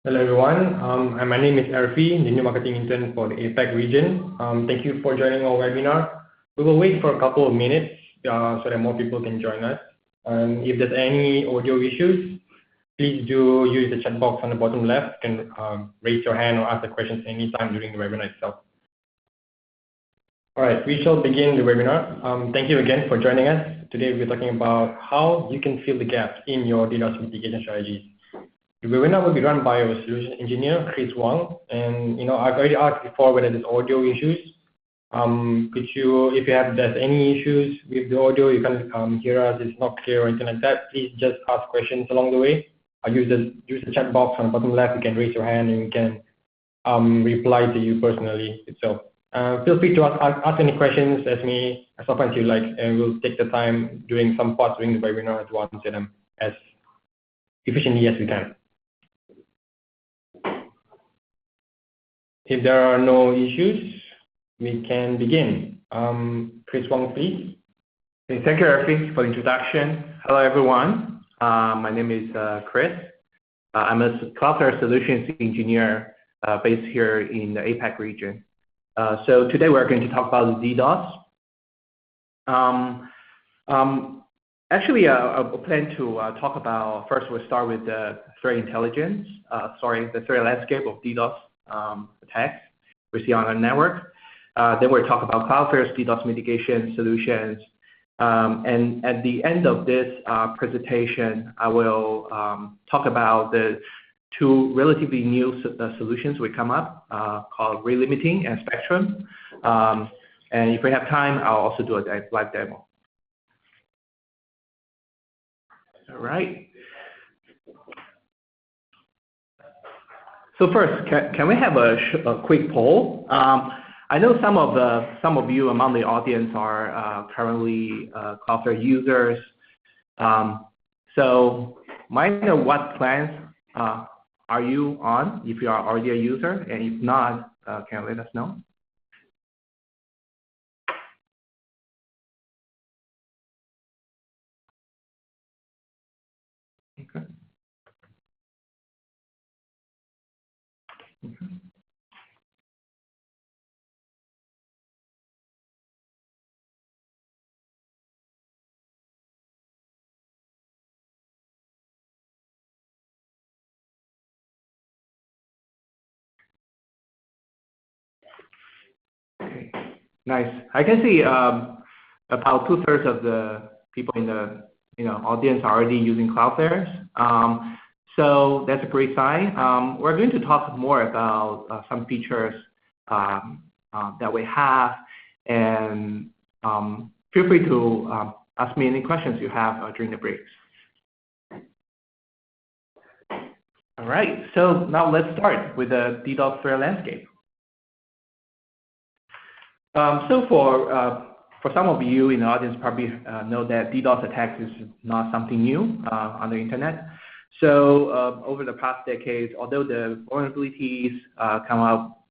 Hello everyone, my name is Arfi, the new marketing intern for the APAC region. Thank you for joining our webinar. We will wait for a couple of minutes so that more people can join us. If there's any audio issues, please do use the chat box on the bottom left. You can raise your hand or ask the questions anytime during the webinar itself. All right, we shall begin the webinar. Thank you again for joining us. Today we're talking about how you can fill the gaps in your DDoS mitigation strategies. The webinar will be run by our solution engineer, Chris Wang. And I've already asked before whether there's audio issues. If there's any issues with the audio, you can hear us, it's not clear or anything like that, please just ask questions along the way. Use the chat box on the bottom left. You can raise your hand and we can reply to you personally itself. Feel free to ask any questions as often as you like, and we'll take the time during some parts during the webinar to answer them as efficiently as we can. If there are no issues, we can begin. Chris Wang, please. Okay, thank you, Arfi, for the introduction. Hello, everyone. My name is Chris. I'm a Cloudflare Solutions Engineer based here in the APAC region. So today we're going to talk about DDoS. Actually, I plan to talk about, first we'll start with the threat intelligence, the threat landscape of DDoS attacks we see on our network. Then we'll talk about Cloudflare's DDoS mitigation solutions. And at the end of this presentation, I will talk about the two relatively new solutions we come up called Rate Limiting and Spectrum. And if we have time, I'll also do a live demo. All right. So first, can we have a quick poll? I know some of you among the audience are currently Cloudflare users. So might I know what plans are you on if you are already a user, and if not, can you let us know? Okay. Okay, nice. I can see about 2/3 of the people in the audience are already using Cloudflare. So that's a great sign. We're going to talk more about some features that we have, and feel free to ask me any questions you have during the breaks. All right, so now let's start with the DDoS threat landscape. So for some of you in the audience probably know that DDoS attacks is not something new on the internet. So over the past decades, although the vulnerabilities come up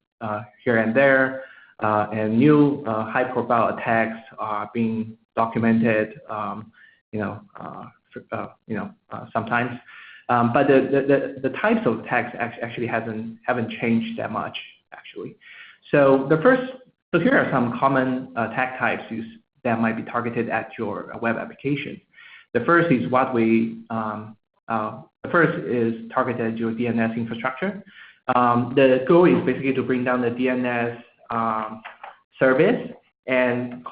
here and there, and new high-profile attacks are being documented, sometimes, but the types of attacks actually haven't changed that much actually. So here are some common attack types that might be targeted at your web application. The first is targeted at your DNS infrastructure. The goal is basically to bring down the DNS service and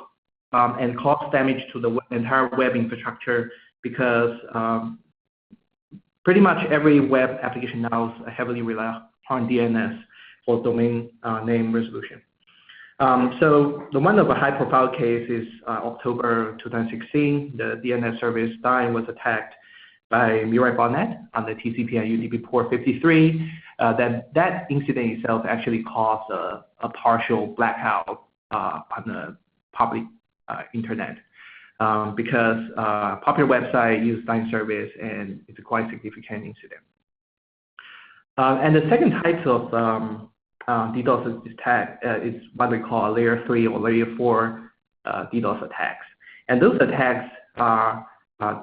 cause damage to the entire web infrastructure, because pretty much every web application now heavily relies on DNS for domain name resolution. So one of the high-profile cases, October 2016, the DNS service Dyn was attacked by myriad botnet on the TCP and UDP port 53. That incident itself actually caused a partial blackout on the public internet because popular website used Dyn service, and it's a quite significant incident. And the second type of DDoS attack is what we call layer 3 or layer 4 DDoS attacks. And those attacks are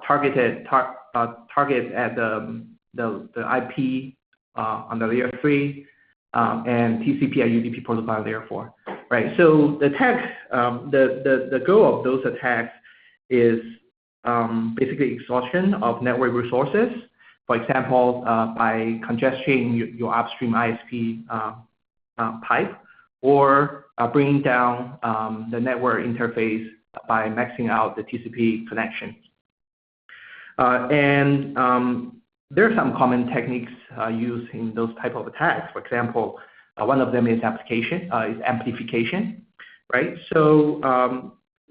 targeted at the IP on the layer 3, and TCP and UDP protocol on layer 4. Right. So the attack, the goal of those attacks is basically exhaustion of network resources. For example, by congesting your upstream ISP pipe, or bringing down the network interface by maxing out the TCP connection. And there are some common techniques used in those type of attacks. For example, one of them is amplification, right? So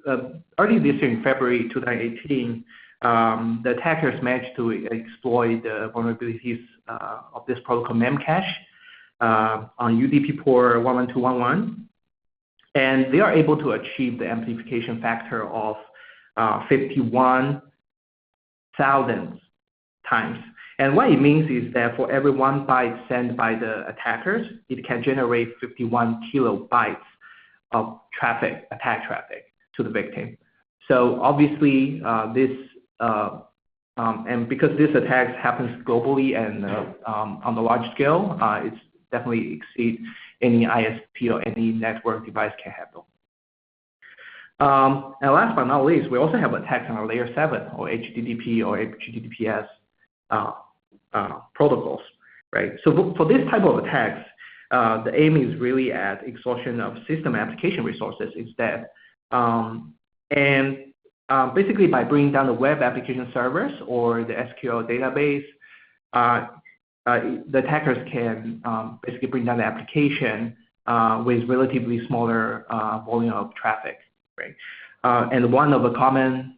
early this year, in February 2018, the attackers managed to exploit the vulnerabilities of this protocol memcache on UDP port 112.1.1, and they are able to achieve the amplification factor of 51,000 times. And what it means is that for every 1 byte sent by the attackers, it can generate 51 kilobytes of attack traffic to the victim. So obviously, and because this attack happens globally and on the large scale, it's definitely exceed any ISP or any network device can handle. And last but not least, we also have attacks on our layer 7 or HTTP or HTTPS protocols, right? So for this type of attacks, the aim is really at exhaustion of system application resources instead. Basically by bringing down the web application servers or the SQL database, the attackers can basically bring down the application with relatively smaller volume of traffic, right? And one of the common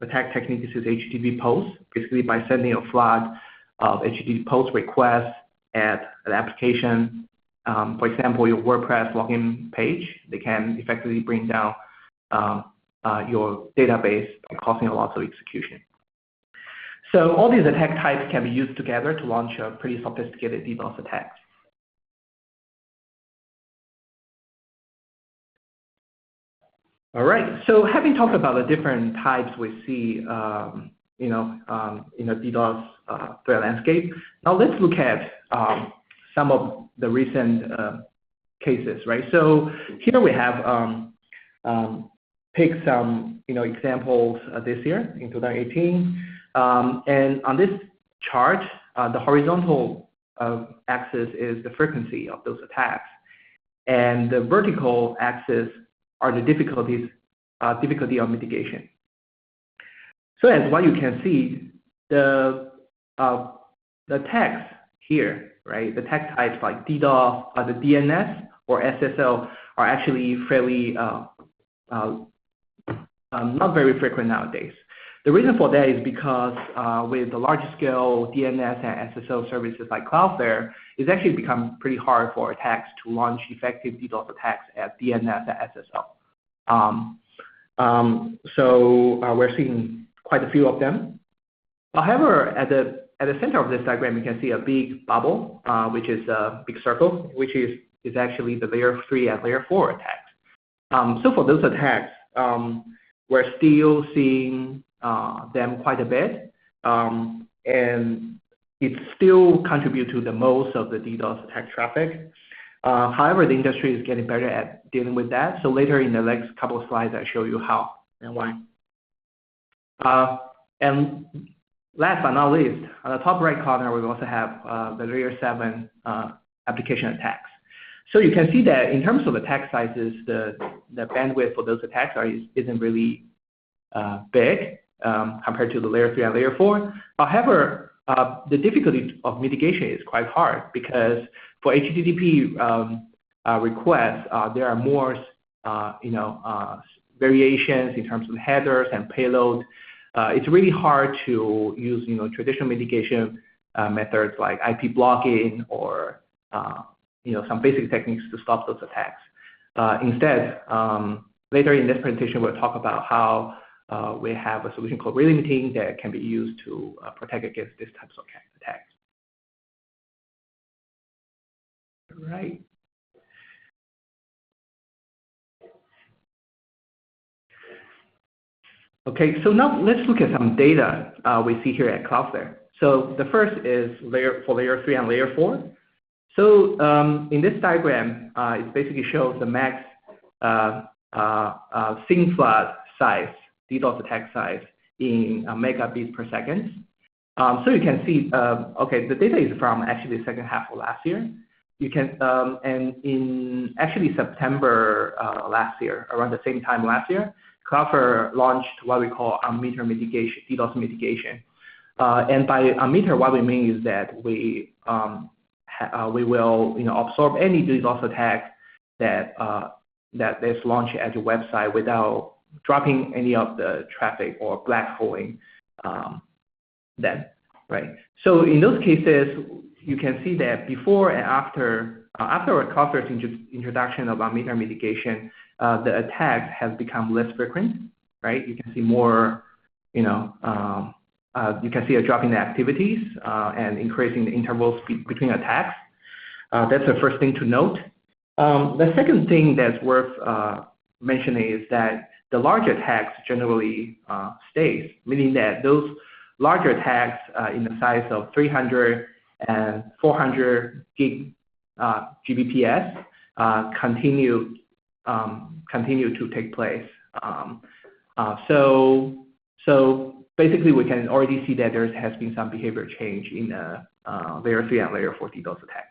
attack techniques is HTTP post, basically by sending a flood of HTTP post requests at an application. For example, your WordPress login page, they can effectively bring down your database by causing a loss of execution. So all these attack types can be used together to launch a pretty sophisticated DDoS attack. All right. So having talked about the different types we see, in the DDoS threat landscape, now let's look at some of the recent cases, right? So here we have picked some, examples this year in 2018. And on this chart, the horizontal axis is the frequency of those attacks, and the vertical axis are the difficulty of mitigation. So as what you can see, the attacks here, right? The attack types like DDoS, the DNS or SSL are actually fairly not very frequent nowadays. The reason for that is because with the large scale DNS and SSL services like Cloudflare, it's actually become pretty hard for attacks to launch effective DDoS attacks at DNS and SSL. So we're seeing quite a few of them. However, at the center of this diagram, you can see a big bubble, which is a big circle, which is actually the layer 3 and layer 4 attacks. So for those attacks, we're still seeing them quite a bit, and it still contributes to the most of the DDoS attack traffic. However, the industry is getting better at dealing with that. So later in the next couple of slides, I'll show you how and why. And last but not least, on the top right corner, we also have the layer 7 application attacks. So you can see that in terms of attack sizes, the bandwidth for those attacks isn't really big compared to the layer 3 and layer 4. However, the difficulty of mitigation is quite hard because for HTTP requests, there are more variations in terms of headers and payload. It's really hard to use traditional mitigation methods like IP blocking or some basic techniques to stop those attacks. Instead, later in this presentation, we'll talk about how we have a solution called rate limiting that can be used to protect against these types of attacks. Right. Okay, so now let's look at some data we see here at Cloudflare. So the first is for layer 3 and layer 4. So in this diagram, it basically shows the max SYNC flood size, DDoS attack size in megabits per second. So you can see, okay, the data is from actually the second half of last year. You can, and in actually September last year, around the same time last year, Cloudflare launched what we call unmetered mitigation, DDoS mitigation. And by unmetered, what we mean is that we will absorb any DDoS attack that is launched at your website without dropping any of the traffic or black holing them, right? So in those cases, you can see that before and after Cloudflare's introduction of unmetered mitigation, the attacks has become less frequent, right? You can see more, you can see a drop in the activities and increasing the intervals between attacks. That's the first thing to note. The second thing that's worth mentioning is that the larger attacks generally stays, meaning that those larger attacks in the size of 300 and 400 gig Gbps continue to take place. So basically, we can already see that there has been some behavior change in layer 3 and layer 4 DDoS attacks.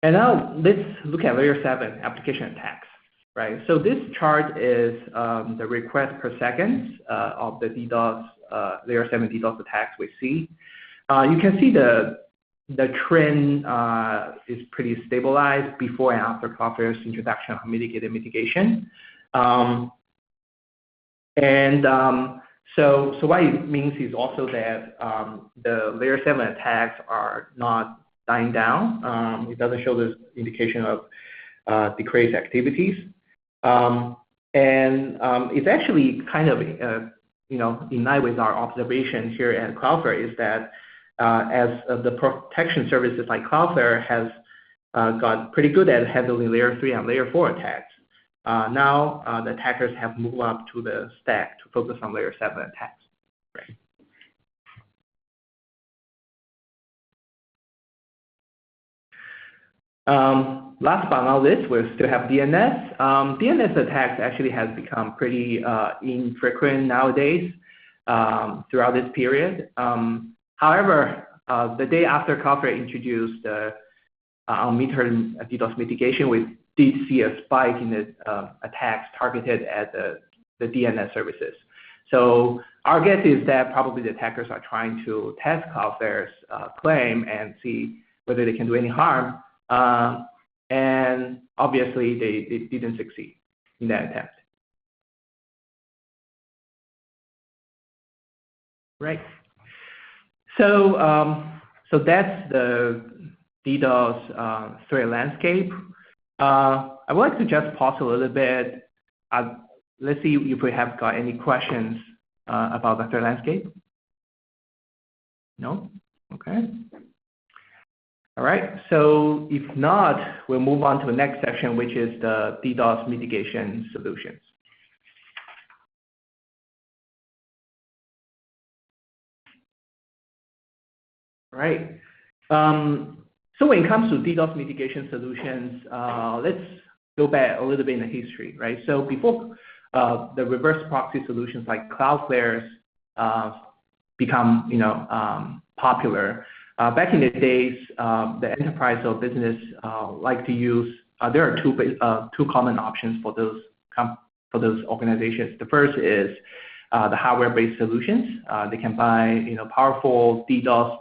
And now let's look at layer 7 application attacks, right? So this chart is the request per second of the DDoS, layer 7 DDoS attacks we see. You can see the trend is pretty stabilized before and after Cloudflare's introduction of mitigated mitigation. So what it means is also that the layer 7 attacks are not dying down. It doesn't show this indication of decreased activities. And it's actually kind of, in line with our observation here at Cloudflare is that as the protection services like Cloudflare has got pretty good at handling layer 3 and layer 4 attacks, now the attackers have moved up to the stack to focus on layer 7 attacks, right? Last but not least, we still have DNS. DNS attacks actually has become pretty infrequent nowadays throughout this period. However, the day after Cloudflare introduced the unmetered DDoS mitigation, we did see a spike in the attacks targeted at the DNS services. So our guess is that probably the attackers are trying to test Cloudflare's claim and see whether they can do any harm. And obviously, they didn't succeed in that attempt. Right. So, so that's the DDoS threat landscape. I would like to just pause a little bit. Let's see if we have got any questions about the threat landscape. No? Okay. All right. So if not, we'll move on to the next section, which is the DDoS mitigation solutions. All right. So when it comes to DDoS mitigation solutions, let's go back a little bit in the history, right? So before the reverse proxy solutions like Cloudflare's become popular, back in the days, the enterprise or business like to use. There are two common options for those organizations. The first is the hardware-based solutions. They can buy powerful DDoS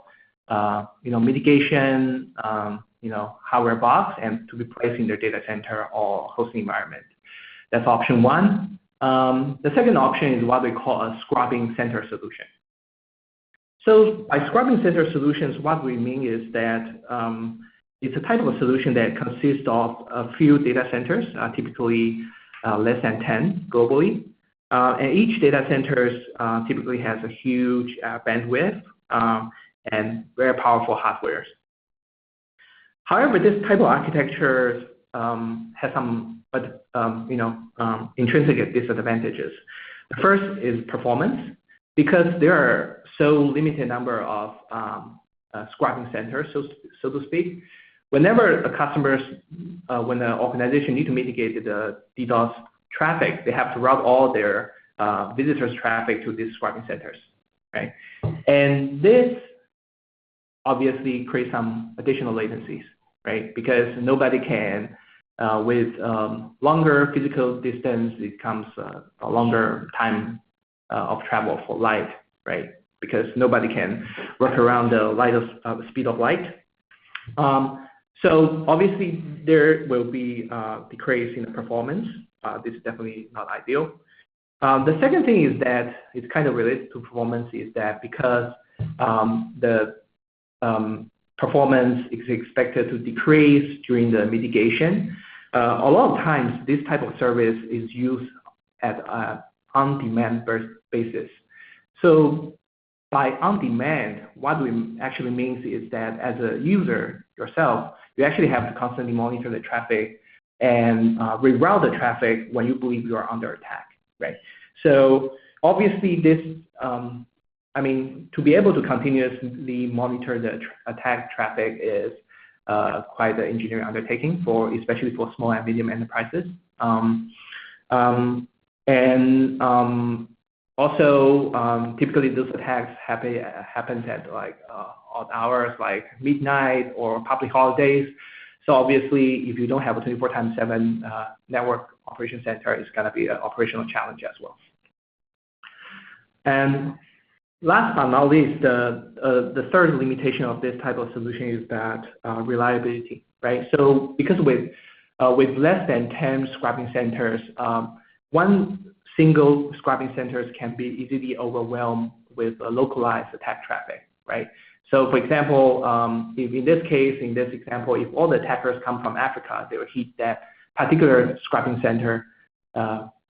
mitigation hardware box and to be placed in their data center or hosting environment. That's option one. The second option is what we call a scrubbing center solution. So by scrubbing center solutions, what we mean is that it's a type of a solution that consists of a few data centers, typically less than 10 globally. And each data center typically has a huge bandwidth and very powerful hardware. However, this type of architecture has some intrinsic disadvantages. The first is performance. because there are so limited number of scrapping centers, so to speak, whenever the customers, when the organization need to mitigate the DDoS traffic, they have to route all their visitors' traffic to these scrapping centers, right? And this obviously creates some additional latencies, right? Because nobody can, with longer physical distance, it comes a longer time of travel for light, right? Because nobody can work around the speed of light. So obviously there will be decrease in the performance. This is definitely not ideal. The second thing is that it's kind of related to performance is that because the performance is expected to decrease during the mitigation, a lot of times this type of service is used at on-demand basis. So by on-demand, what we actually means is that as a user yourself, you actually have to constantly monitor the traffic and reroute the traffic when you believe you are under attack, right? So obviously this, I mean, to be able to continuously monitor the attack traffic is quite an engineering undertaking especially for small and medium enterprises. Also, typically those attacks happens at like odd hours like midnight or public holidays. So obviously, if you don't have a 24/7 network operation center, it's going to be an operational challenge as well. And last but not least, the third limitation of this type of solution is that reliability, right? So because with less than 10 scrapping centers, one single scrapping centers can be easily overwhelmed with localized attack traffic, right? So for example, if in this example, if all the attackers come from Africa, they will hit that particular scrapping center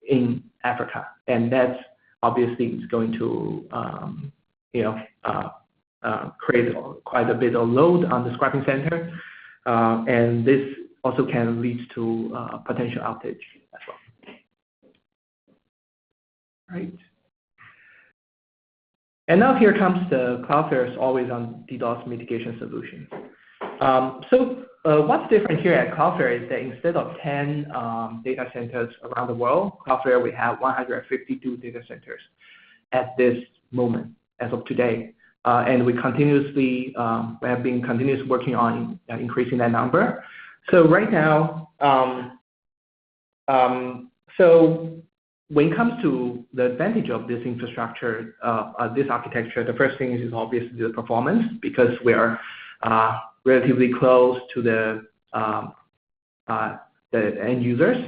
in Africa, and that's obviously is going to create quite a bit of load on the scrapping center, and this also can lead to potential outage as well. Right. And now here comes the Cloudflare's always-on DDoS mitigation solution. What's different here at Cloudflare is that instead of 10 data centers around the world, Cloudflare we have 152 data centers at this moment as of today, and we have been continuously working on increasing that number. So right now, when it comes to the advantage of this infrastructure, this architecture, the first thing is obviously the performance, because we are relatively close to the end users.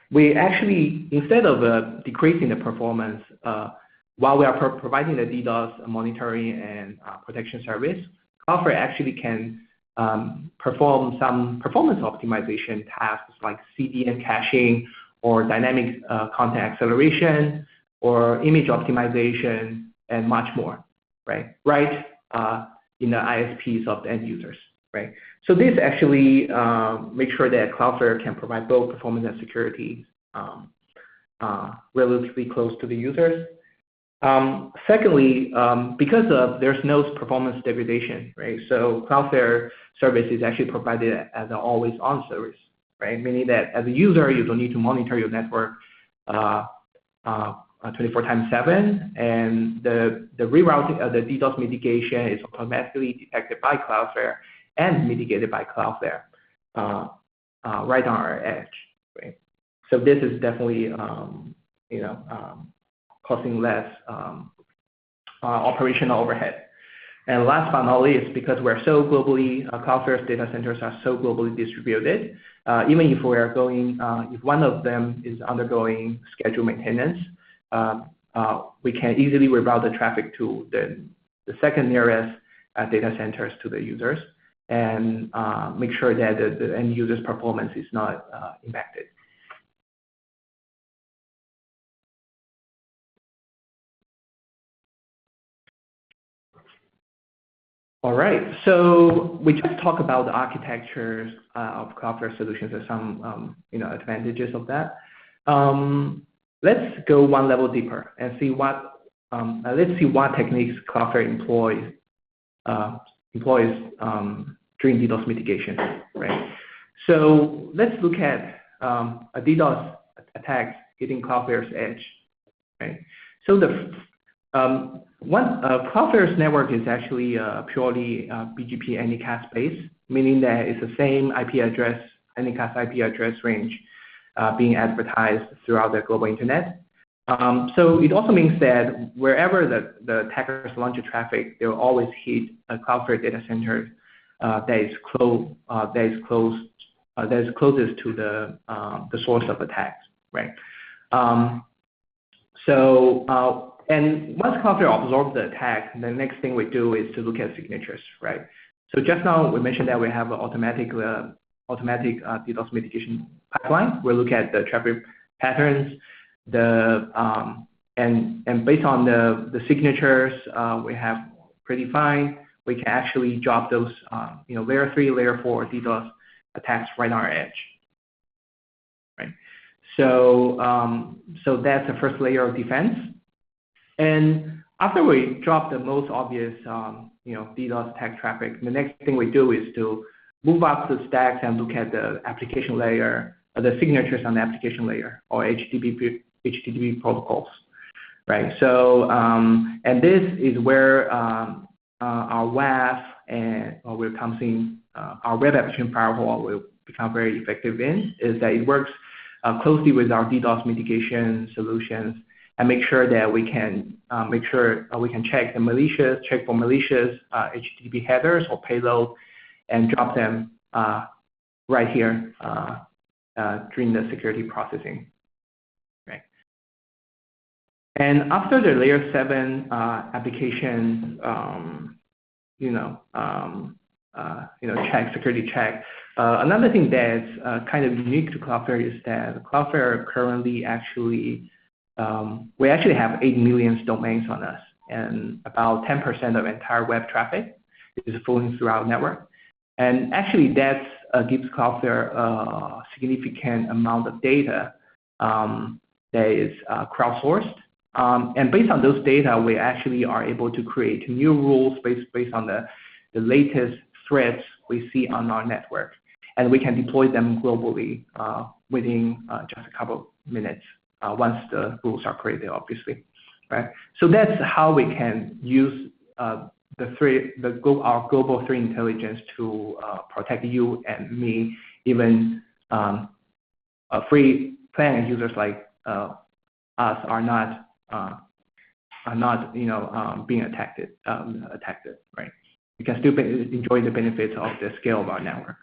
We actually, instead of decreasing the performance, while we are providing the DDoS monitoring and protection service, Cloudflare actually can perform some performance optimization tasks like CDN caching, or dynamic content acceleration, or image optimization, and much more, right? In the ISPs of the end users, right? So this actually makes sure that Cloudflare can provide both performance and security relatively close to the users. Secondly, because there's no performance degradation, right? So Cloudflare service is actually provided as an always-on service, right? Meaning that as a user, you don't need to monitor your network 24/7, and the rerouting of the DDoS mitigation is automatically detected by Cloudflare and mitigated by Cloudflare right on our edge, right? So this is definitely costing less operational overhead. And last but not least, because we're so globally, Cloudflare's data centers are so globally distributed, even if we are if one of them is undergoing scheduled maintenance, we can easily reroute the traffic to the second nearest data centers to the users, and make sure that the end user's performance is not impacted. All right, so we just talked about the architectures of Cloudflare solutions and some advantages of that. Let's go one level deeper and see what let's see what techniques Cloudflare employs during DDoS mitigation, right? So let's look at a DDoS attack hitting Cloudflare's edge, right? So Cloudflare's network is actually purely BGP anycast based, meaning that it's the same IP address, anycast IP address range being advertised throughout the global internet. So it also means that wherever the attackers launch traffic, they will always hit a Cloudflare data center that is closest to the source of attacks, right? And once Cloudflare absorbs the attack, the next thing we do is to look at signatures, right? So just now we mentioned that we have an automatic DDoS mitigation pipeline. We look at the traffic patterns, and based on the signatures we have predefined, we can actually drop those layer 3, layer 4 DDoS attacks right on our edge, right? So that's the first layer of defense. And after we drop the most obvious DDoS attack traffic, the next thing we do is to move up the stacks and look at the application layer, the signatures on the application layer, or HTTP protocols, right? So and this is where our WAF and will comes in, our web application firewall will become very effective in, is that it works closely with our DDoS mitigation solutions and make sure that we can check for malicious HTTP headers or payload and drop them right here during the security processing, right? And after the layer 7 application, security check. Another thing that's kind of unique to Cloudflare is that Cloudflare currently we actually have 8 million domains on us, and about 10% of entire web traffic is flowing through our network. And actually that gives Cloudflare a significant amount of data that is crowdsourced. And based on those data, we actually are able to create new rules based on the latest threats we see on our network. And we can deploy them globally within just a couple of minutes once the rules are created, obviously, right? So that's how we can use our global threat intelligence to protect you and me, even free plan users like us are not being attacked, right? You can still enjoy the benefits of the scale of our network.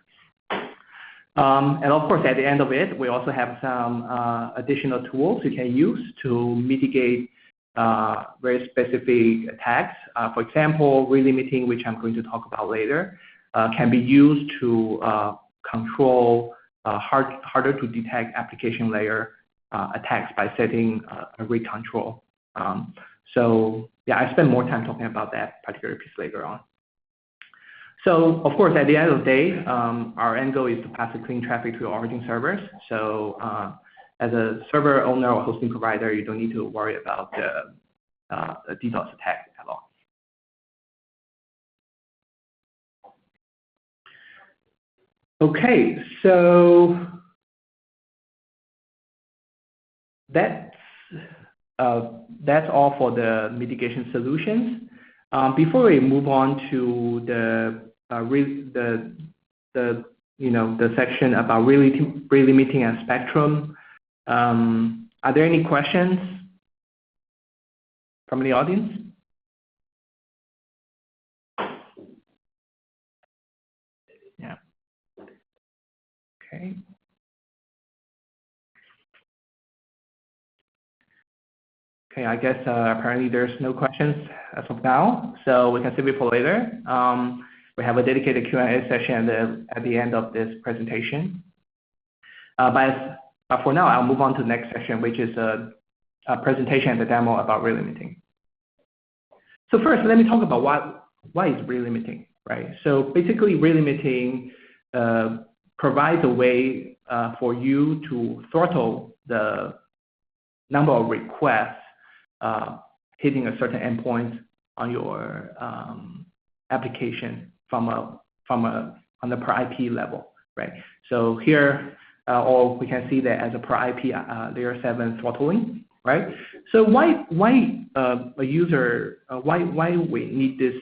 And of course, at the end of it, we also have some additional tools you can use to mitigate very specific attacks. For example, rate limiting, which I'm going to talk about later, can be used to control harder to detect application layer attacks by setting a rate control. So yeah, I spend more time talking about that particular piece later on. So of course, at the end of the day, our end goal is to pass a clean traffic to origin servers. So as a server owner or hosting provider, you don't need to worry about the DDoS attack at all. Okay, so that's all for the mitigation solutions. Before we move on to the section about rate limiting and Spectrum, are there any questions from the audience? Yeah. Okay. Okay, I guess apparently there's no questions as of now, so we can save it for later. We have a dedicated Q&A session at the end of this presentation. But for now, I'll move on to the next section, which is a presentation and a demo about rate limiting. So first, let me talk about why is rate limiting, right? So basically, rate limiting provides a way for you to throttle the number of requests hitting a certain endpoint on your application on the per IP level, right? So here, or we can see that as a per IP layer 7 throttling, right? So why a user why we need this?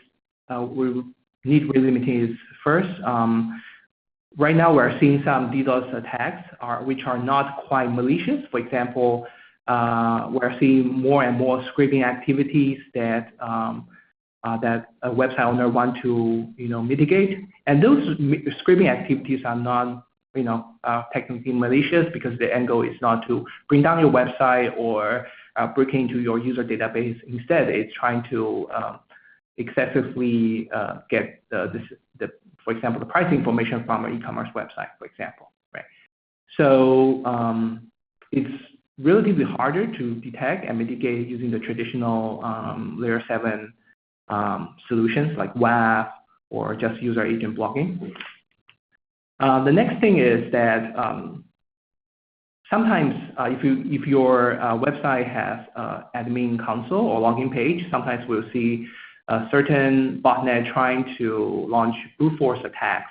We need rate limiting is first. Right now, we're seeing some DDoS attacks which are not quite malicious. For example, we're seeing more and more scraping activities that that a website owner want to mitigate, and those scraping activities are not technically malicious because the end goal is not to bring down your website or break into your user database. Instead, it's trying to excessively get for example, the price information from an e-commerce website, for example, right? So it's relatively harder to detect and mitigate using the traditional layer 7 solutions like WAF or just user agent blocking. The next thing is that sometimes if your website has admin console or login page, sometimes we'll see a certain botnet trying to launch brute force attacks.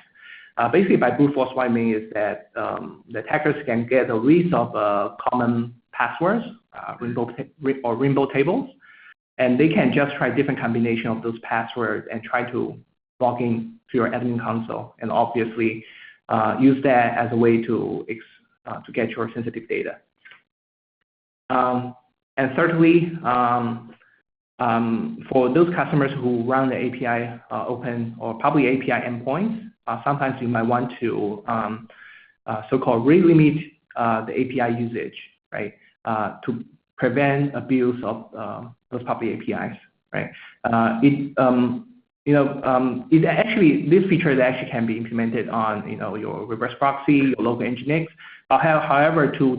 Basically, by brute force, what I mean is that the attackers can get a list of common passwords, rainbow tables, and they can just try different combination of those passwords and try to log in to your admin console, and obviously use that as a way to get your sensitive data. And thirdly, for those customers who run the API open or public API endpoints, sometimes you might want to so-called rate limit the API usage, right, to prevent abuse of those public APIs, right? This feature actually can be implemented on your reverse proxy, your local Nginx. However, to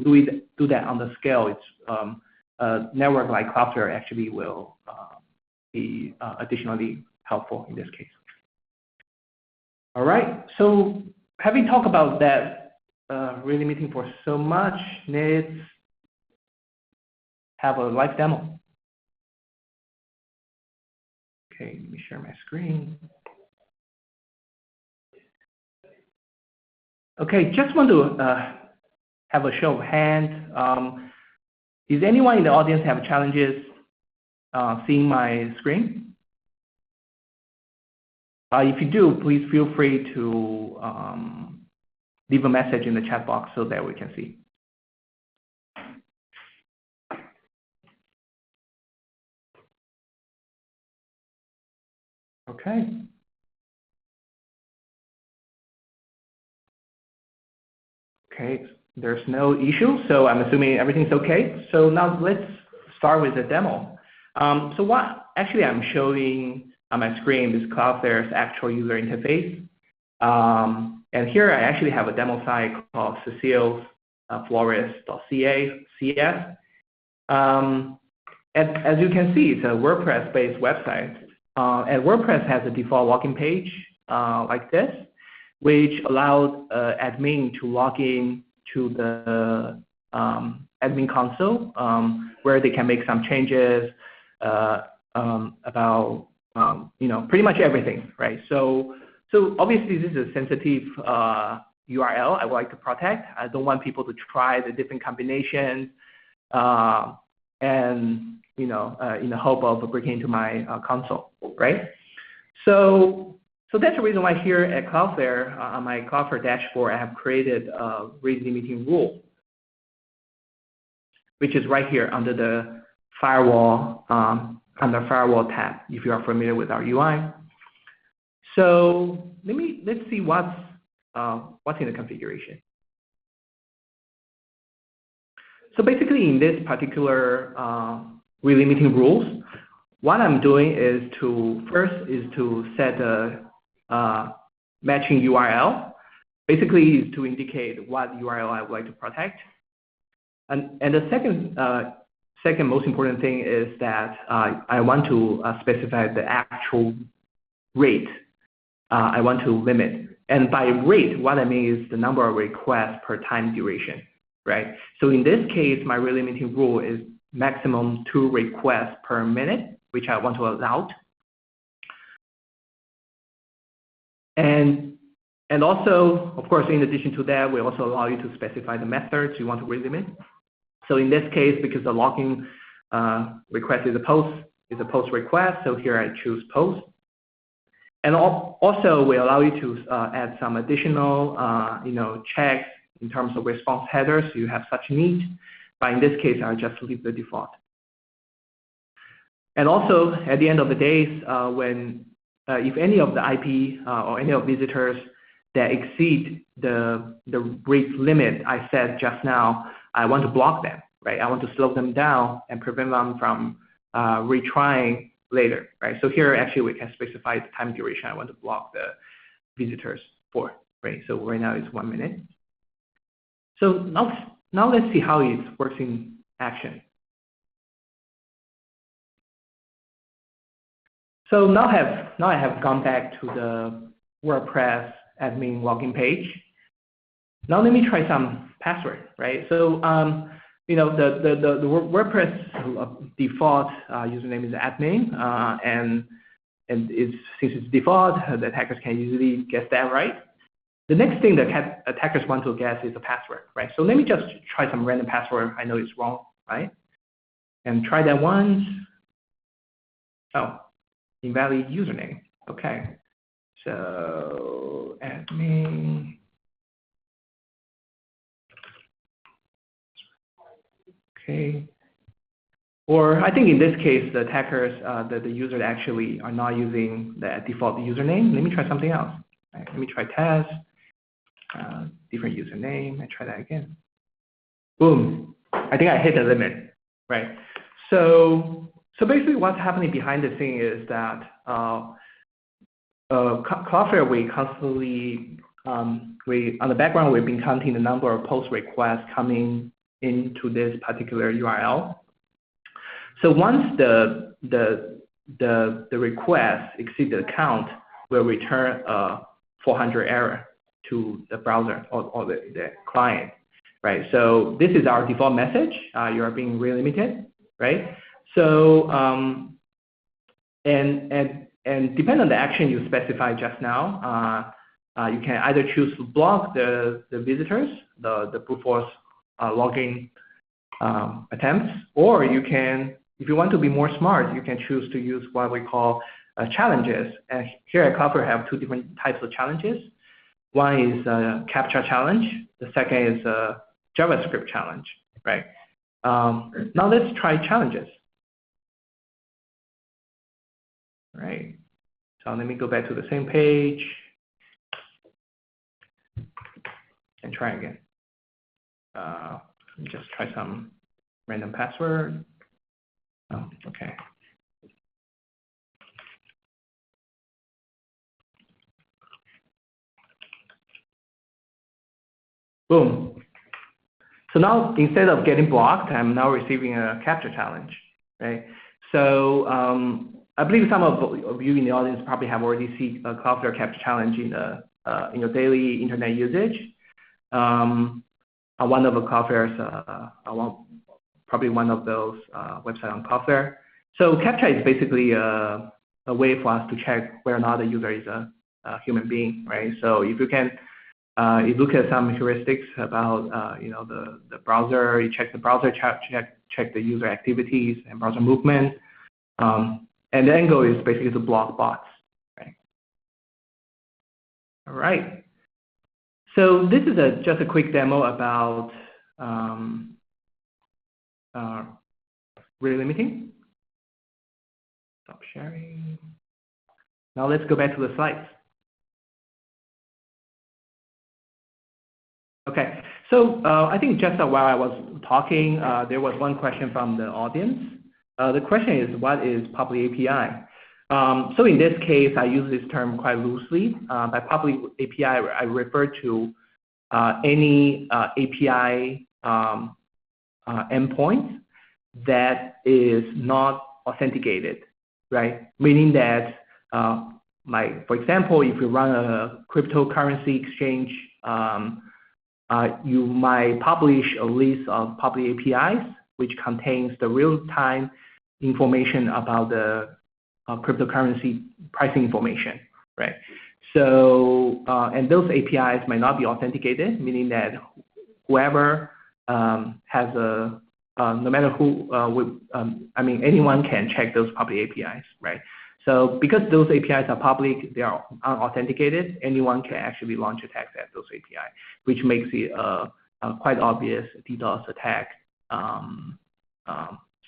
do that on the scale, it's a network like Cloudflare actually will be additionally helpful in this case. All right, so having talked about that rate limiting for so much, let's have a live demo. Okay, let me share my screen. Okay, just want to have a show of hands. Is anyone in the audience have challenges seeing my screen? If you do, please feel free to leave a message in the chat box so that we can see. Okay. Okay, there's no issue, so I'm assuming everything's okay. So now let's start with the demo. So what actually I'm showing on my screen is Cloudflare's actual user interface. And here I actually have a demo site called cecileflores.cs. As you can see, it's a WordPress-based website. And WordPress has a default login page like this, which allowed admin to log in to the admin console, where they can make some changes about pretty much everything, right? So obviously this is a sensitive URL I would like to protect. I don't want people to try the different combinations and in the hope of breaking into my console, right? So that's the reason why here at Cloudflare, on my Cloudflare dashboard, I have created a rate limiting rule, which is right here under the firewall, firewall tab, if you are familiar with our UI. So let's see what's in the configuration. So basically, in this particular rate limiting rules, what I'm doing is to set a matching URL. Basically, is to indicate what URL I would like to protect. And the second most important thing is that I want to specify the actual rate I want to limit. And by rate, what I mean is the number of requests per time duration, right? So in this case, my rate limiting rule is maximum 2 requests per minute, which I want to allow. And also, of course, in addition to that, we also allow you to specify the methods you want to rate limit. So in this case, because the logging request is a post request, so here I choose post. And also, we allow you to add some additional, checks in terms of response headers. You have such need, but in this case, I'll just leave the default. And also, at the end of the day, if any of the IP or any of visitors that exceed the rate limit I said just now, I want to block them, right? I want to slow them down and prevent them from retrying later, right? So here, actually, we can specify the time duration I want to block the visitors for, right? So right now it's 1 minute. So now let's see how it works in action. So now I have gone back to the WordPress admin login page. Now let me try some password, right? So the WordPress default username is admin, and since it's default, the attackers can easily guess that, right? The next thing that attackers want to guess is a password, right? So let me just try some random password. I know it's wrong, right? And try that once. Oh, invalid username. Okay. So admin. Okay. Or I think in this case, the attackers, the users actually are not using the default username. Let me try something else. Right. Let me try test. Different username. I try that again. Boom. I think I hit the limit. Right. So basically, what's happening behind the scene is that Cloudflare, we constantly, on the background, we've been counting the number of post requests coming into this particular URL. So once the request exceeds the count, we'll return a 400 error to the browser or the client, right? So this is our default message. You are being rate limited, right? So and depending on the action you specified just now, you can either choose to block the visitors, the brute force logging attempts, or you can, if you want to be more smart, you can choose to use what we call challenges. And here at Cloudflare, we have 2 different types of challenges. One is a CAPTCHA challenge. The second is a JavaScript challenge, right? Now let's try challenges. Right. So let me go back to the same page and try again. Let me just try some random password. Oh, okay. Boom. So now instead of getting blocked, I'm now receiving a CAPTCHA challenge, right? So I believe some of you in the audience probably have already seen a Cloudflare CAPTCHA challenge in your daily internet usage. On one of the Cloudflare's, probably one of those websites on Cloudflare. So CAPTCHA is basically a way for us to check whether or not the user is a human being, right? So if you can, you look at some heuristics about the browser, you check the browser, check the user activities and browser movement. And the end goal is basically to block bots, right? All right. So this is just a quick demo about rate limiting. Stop sharing. Now let's go back to the slides. Okay. So I think just while I was talking, there was one question from the audience. The question is, what is public API? So in this case, I use this term quite loosely. By public API, I refer to any API endpoint that is not authenticated, right? Meaning that, for example, if you run a cryptocurrency exchange, you might publish a list of public APIs, which contains the real-time information about the cryptocurrency pricing information, right? So, and those APIs might not be authenticated, meaning that whoever has a, no matter who, I mean, anyone can check those public APIs, right? So because those APIs are public, they are unauthenticated, anyone can actually launch attacks at those APIs, which makes it a quite obvious DDoS attack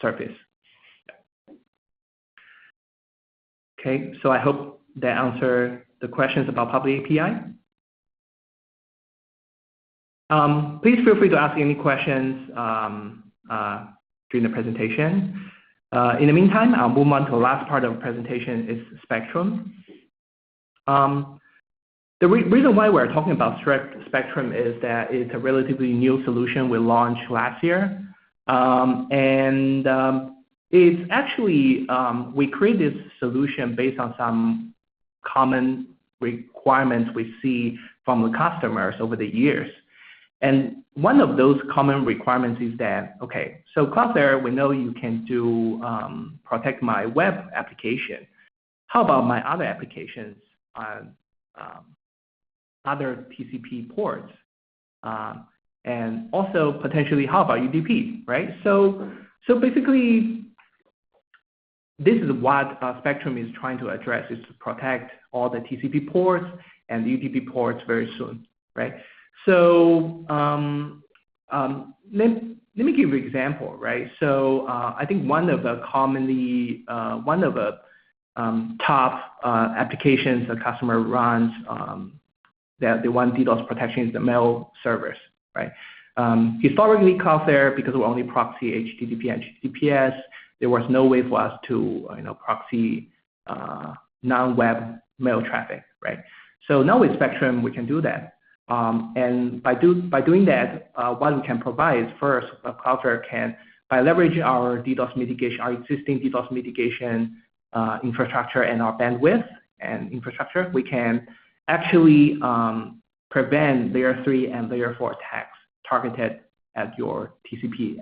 surface. Okay, so I hope that answered the questions about public API. Please feel free to ask any questions during the presentation. In the meantime, I'll move on to the last part of the presentation is Spectrum. The reason why we're talking about Spectrum is that it's a relatively new solution we launched last year. It's actually, we created this solution based on some common requirements we see from the customers over the years. And one of those common requirements is that, okay, so Cloudflare, we know you can do protect my web application. How about my other applications on other TCP ports? And also potentially, how about UDP, right? So basically, this is what Spectrum is trying to address, is to protect all the TCP ports and the UDP ports very soon, right? So let me give you an example, right? So I think one of the commonly, one of the top applications a customer runs that they want DDoS protection is the mail servers, right? Historically, Cloudflare, because we're only proxy HTTP and HTTPS, there was no way for us to proxy non-web mail traffic, right? So now with Spectrum, we can do that. And by doing that, what we can provide is first, Cloudflare can, by leveraging our DDoS mitigation, our existing DDoS mitigation infrastructure and our bandwidth and infrastructure, we can actually prevent layer 3 and layer 4 attacks targeted at your TCP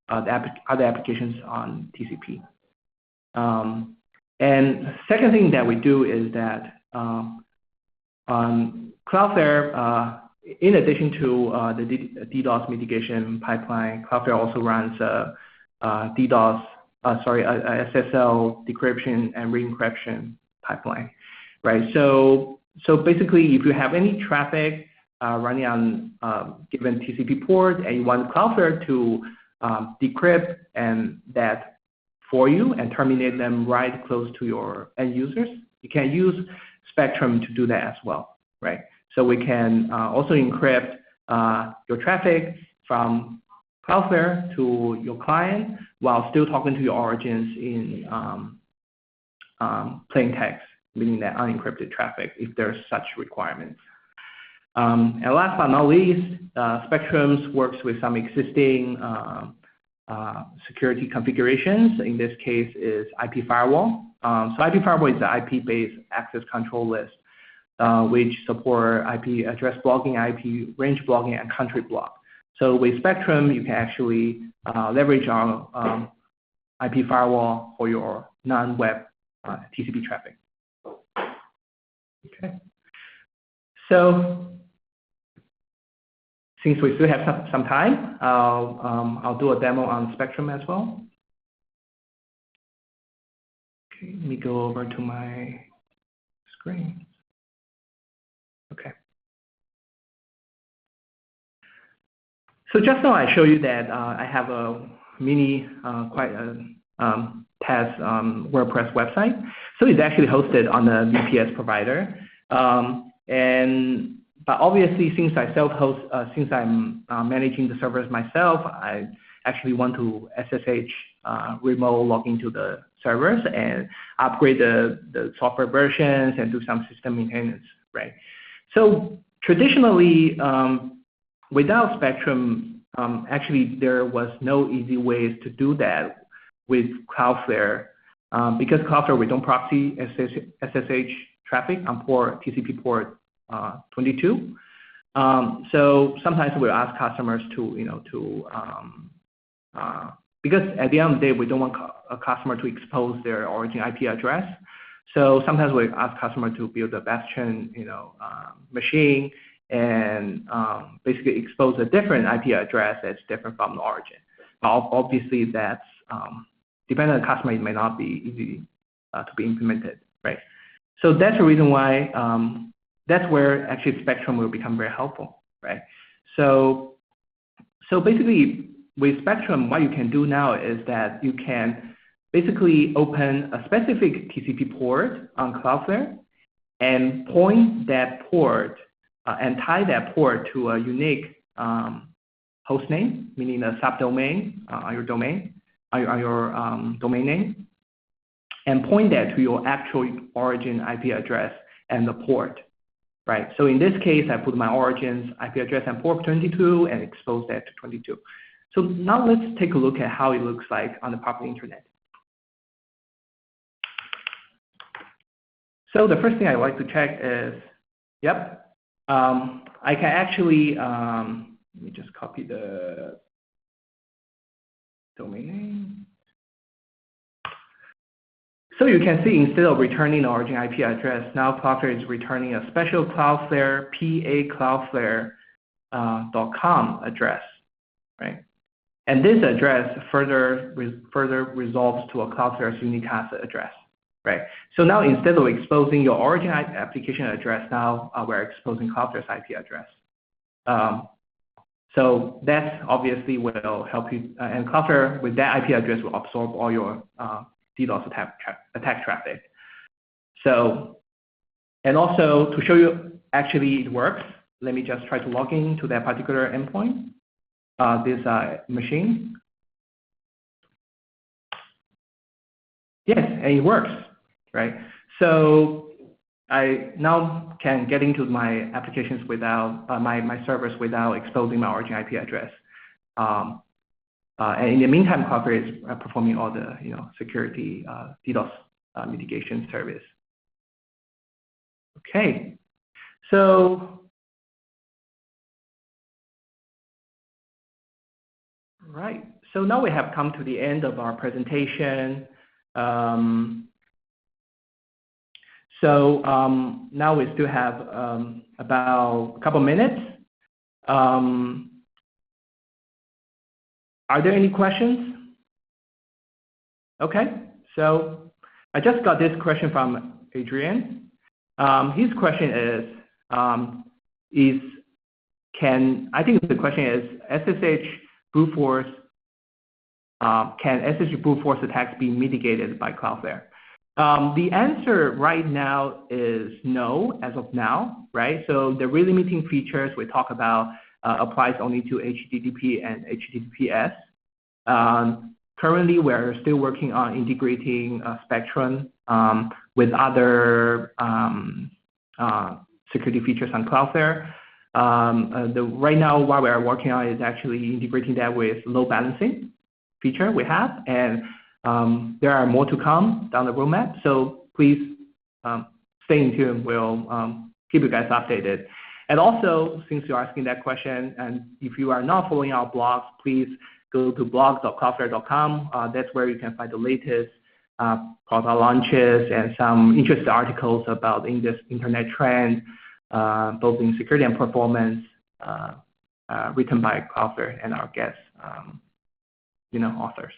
other applications on TCP. And second thing that we do is that Cloudflare, in addition to the DDoS mitigation pipeline, Cloudflare also runs SSL decryption and re-encryption pipeline, right? So basically, if you have any traffic running on given TCP port and you want Cloudflare to decrypt and that for you and terminate them right close to your end users, you can use Spectrum to do that as well, right? So we can also encrypt your traffic from Cloudflare to your client while still talking to your origins in plain text, meaning that unencrypted traffic if there's such requirements. And last but not least, Spectrum works with some existing security configurations. In this case is IP firewall. So IP firewall is the IP-based access control list, which support IP address blocking, IP range blocking, and country block. So with Spectrum, you can actually leverage our IP firewall for your non-web TCP traffic. Okay. So since we still have some time, I'll do a demo on Spectrum as well. Okay, let me go over to my screen. Okay. So just now I show you that I have a mini, test WordPress website. So it's actually hosted on a VPS provider. But obviously, since I self-host, since I'm managing the servers myself, I actually want to SSH remote log into the servers and upgrade the software versions and do some system maintenance, right? So traditionally, without Spectrum, actually there was no easy ways to do that with Cloudflare. Because Cloudflare, we don't proxy SSH traffic on TCP port 22. So sometimes we'll ask customers to because at the end of the day, we don't want a customer to expose their origin IP address. So sometimes we ask customer to build a bastion, machine and basically expose a different IP address that's different from the origin. But obviously, that's depending on the customer, it may not be easy to be implemented, right? So that's the reason why that's where actually Spectrum will become very helpful, right? So basically, with Spectrum, what you can do now is that you can basically open a specific TCP port on Cloudflare and point that port and tie that port to a unique host name, meaning a subdomain on your domain, on your domain name, and point that to your actual origin IP address and the port, right? So in this case, I put my origins IP address and port 22 and expose that to 22. So now let's take a look at how it looks like on the public internet. So the first thing I like to check is, yep, I can actually, let me just copy the domain name. So you can see instead of returning the origin IP address, now Cloudflare is returning a special Cloudflare .com address, right? And this address further resolves to a Cloudflare's unicast address, right? So now instead of exposing your origin application address, now we're exposing Cloudflare's IP address. So that obviously will help you, and Cloudflare with that IP address will absorb all your DDoS attack traffic. So, and also to show you actually it works, let me just try to log in to that particular endpoint, this machine. Yes, and it works, right? So I now can get into my applications without my servers without exposing my origin IP address. And in the meantime, Cloudflare is performing all the security DDoS mitigation service. Okay, so right. So now we have come to the end of our presentation. Now we still have about a couple minutes. Are there any questions? Okay, so I just got this question from Adrian. His question is, I think the question is, SSH brute force, can SSH brute force attacks be mitigated by Cloudflare? The answer right now is no, as of now, right? So the rate limiting features we talk about applies only to HTTP and HTTPS. Currently, we're still working on integrating Spectrum with other security features on Cloudflare. Right now, what we're working on is actually integrating that with load balancing feature we have, and there are more to come down the roadmap. So please stay in tune. We'll keep you guys updated. And also, since you're asking that question, and if you are not following our blogs, please go to blog.cloudflare.com. That's where you can find the latest product launches and some interesting articles about this internet trend, both in security and performance, written by Cloudflare and our guest, authors.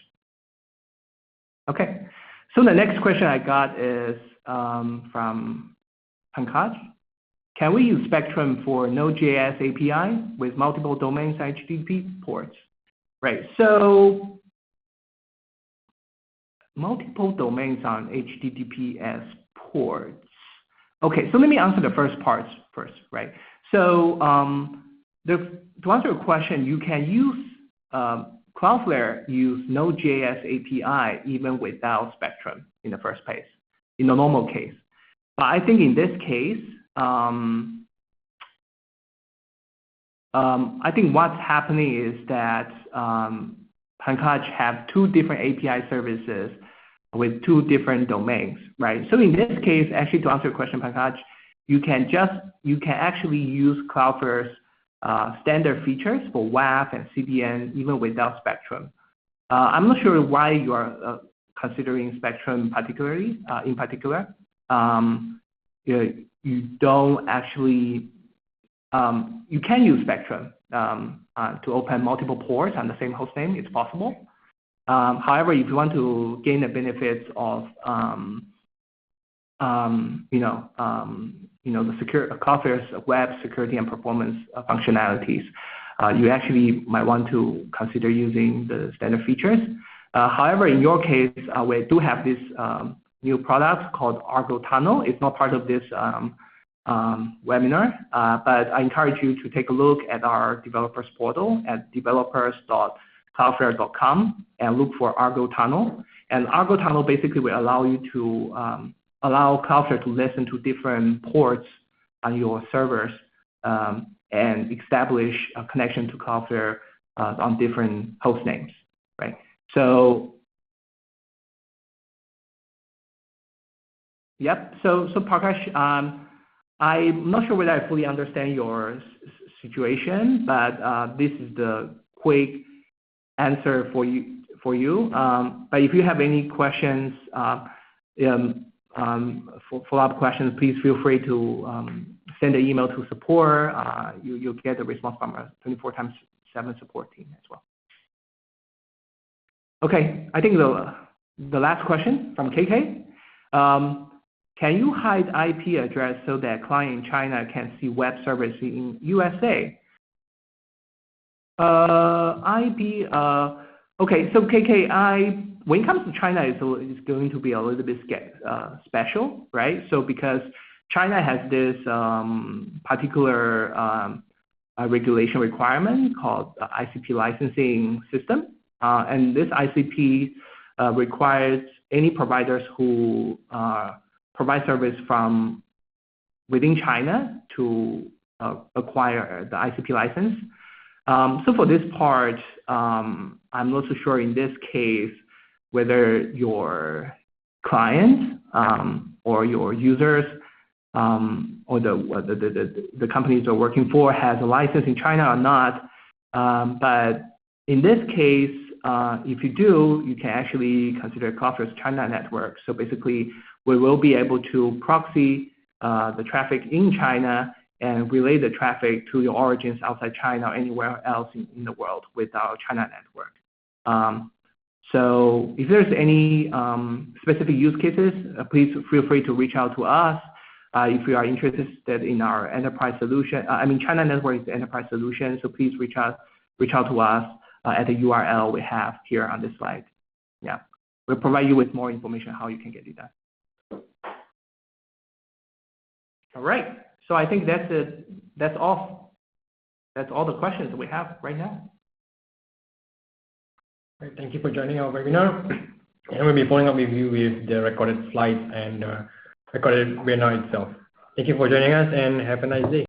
Okay, so the next question I got is from Pankaj. Can we use Spectrum for Node.js API with multiple domains HTTP ports? Right, so multiple domains on HTTPS ports. Okay, so let me answer the first part first, right? So to answer your question, you can use Cloudflare use Node.js API even without Spectrum in the first place, in the normal case. But I think in this case, I think what's happening is that Pankaj have two different API services with two different domains, right? So in this case, actually to answer your question, Pankaj, you can actually use Cloudflare's standard features for WAF and CDN even without Spectrum. I'm not sure why you are considering Spectrum particularly. In particular, you don't actually. You can use Spectrum to open multiple ports on the same hostname. It's possible. However, if you want to gain the benefits of the Cloudflare's web security and performance functionalities, you actually might want to consider using the standard features. However, in your case, we do have this new product called Argo Tunnel. It's not part of this webinar, but I encourage you to take a look at our developers portal at developers.cloudflare.com and look for Argo Tunnel. And Argo Tunnel basically will allow you to allow Cloudflare to listen to different ports on your servers and establish a connection to Cloudflare on different host names, right? So, yep. So Prakash, I'm not sure whether I fully understand your situation, but this is the quick answer for you. But if you have any questions, follow-up questions, please feel free to send an email to support. You'll get a response from our 24/7 support team as well. Okay, I think the last question from KK. Can you hide IP address so that client in China can see web service in USA? IP, okay, so KK, when it comes to China, it's going to be a little bit special, right? So because China has this particular regulation requirement called the ICP licensing system. And this ICP requires any providers who provide service from within China to acquire the ICP license. So for this part, I'm not so sure in this case whether your client or your users or the companies you're working for has a license in China or not. But in this case, if you do, you can actually consider Cloudflare's China network. So basically, we will be able to proxy the traffic in China and relay the traffic to your origins outside China or anywhere else in the world with our China network. So if there's any specific use cases, please feel free to reach out to us. If you are interested in our enterprise solution, China network is the enterprise solution, so please reach out to us at the URL we have here on this slide. Yeah, we'll provide you with more information how you can get it done. All right, so I think that's it. That's all. That's all the questions that we have right now. All right, thank you for joining our webinar. And we'll be following up with you with the recorded slides and recorded webinar itself. Thank you for joining us and have a nice day.